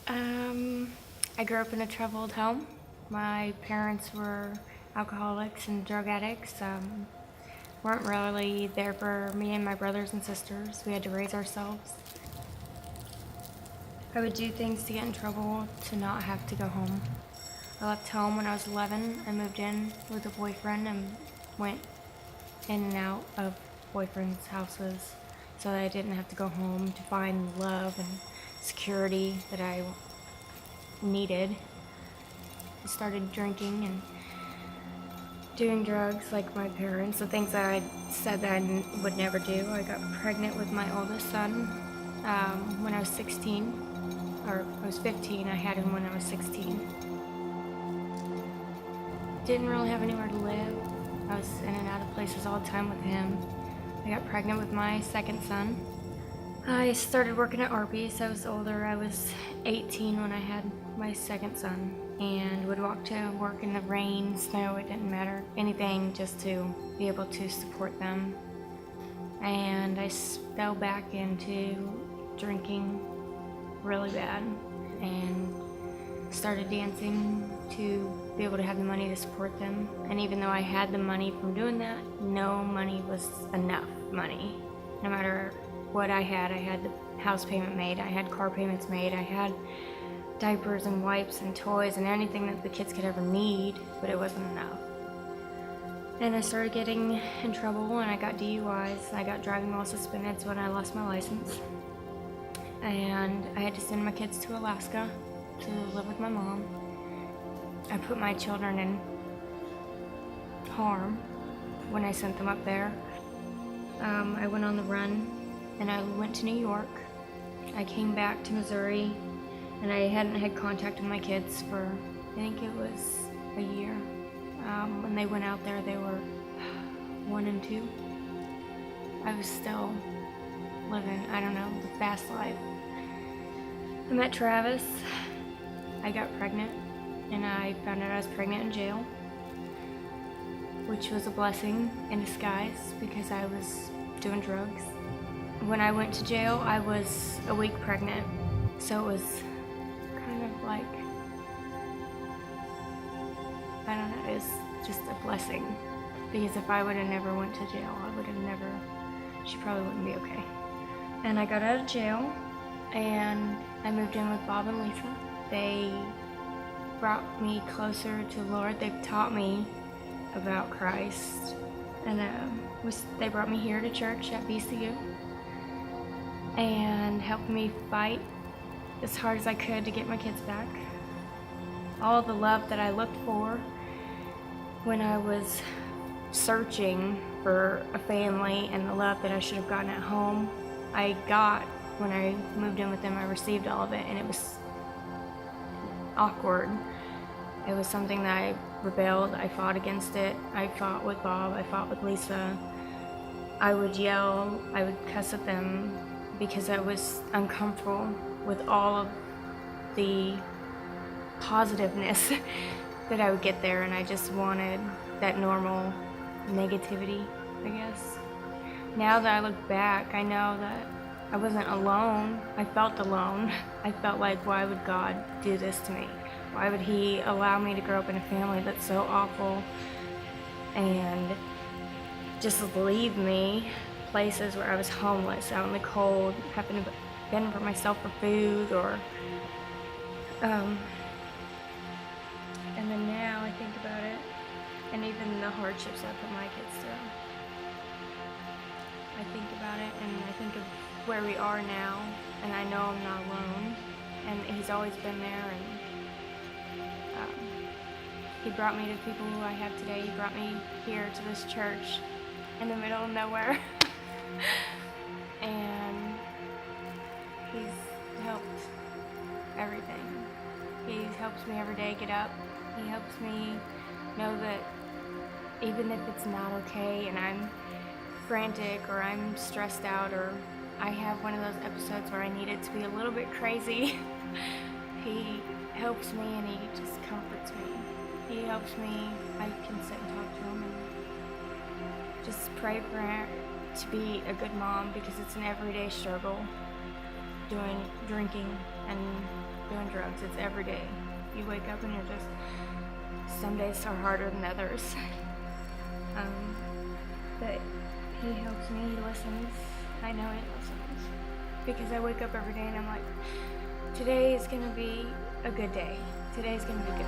Um, I grew up in a troubled home. My parents were alcoholics and drug addicts. Weren't really there for me and my brothers and sisters. We had to raise ourselves. I would do things to get in trouble to not have to go home. I left home when I was 11. I moved in with a boyfriend and went in and out of boyfriends' houses so that I didn't have to go home to find love and security that I needed. I started drinking and doing drugs like my parents, the things that I said that I would never do. I got pregnant with my oldest son when I was 16, or I was 15. I had him when I was 16. Didn't really have anywhere to live. I was in and out of places all the time with him. I got pregnant with my second son. I started working at Arby's. I was older. I was 18 when I had my second son, and would walk to work in the rain, snow, it didn't matter, anything just to be able to support them. And I fell back into drinking really bad and started dancing to be able to have the money to support them. And even though I had the money from doing that, no money was enough money. No matter what I had the house payment made, I had car payments made, I had diapers and wipes and toys and anything that the kids could ever need, but it wasn't enough. And I started getting in trouble, and I got DUIs. I got driving while suspended when I lost my license. And I had to send my kids to Alaska to live with my mom. I put my children in harm when I sent them up there. I went on the run, and I went to New York. I came back to Missouri, and I hadn't had contact with my kids for, I think it was a year. When they went out there, they were 1 and 2. I was still living, I don't know, the fast life. I met Travis. I got pregnant, and I found out I was pregnant in jail, which was a blessing in disguise because I was doing drugs. When I went to jail, I was a week pregnant, so it was kind of like, I don't know, it was just a blessing, because if I would have never went to jail, I would have never, she probably wouldn't be okay. And I got out of jail, and I moved in with Bob and Lisa. They brought me closer to the Lord. They've taught me about Christ, and they brought me here to church at BCU and helped me fight as hard as I could to get my kids back. All the love that I looked for when I was searching for a family, and the love that I should have gotten at home, I got when I moved in with them. I received all of it, and it was awkward. It was something that I rebelled. I fought against it. I fought with Bob. I fought with Lisa. I would yell. I would cuss at them because I was uncomfortable with all of the positiveness that I would get there, and I just wanted that normal negativity, I guess. Now that I look back, I know that I wasn't alone. I felt alone. I felt like, why would God do this to me? Why would He allow me to grow up in a family that's so awful and just leave me places where I was homeless, out in the cold, having to fend for myself for food, or and then now I think about it, and even the hardships I put my kids through. I think about it, and I think of where we are now, and I know I'm not alone, and He's always been there, and He brought me to people who I have today. He brought me here to this church in the middle of nowhere, and He's helped everything. He helps me every day get up. He helps me know that even if it's not okay and I'm frantic or I'm stressed out or I have one of those episodes where I need it to be a little bit crazy, He helps me, and He just comforts me. He helps me. I can sit and talk to Him and just pray for her to be a good mom, because it's an everyday struggle drinking and doing drugs. It's every day. You wake up and you're just, some days are harder than others. But he helps me, he listens. I know he listens. Because I wake up every day and I'm like, today is gonna be a good day. Today's gonna be good.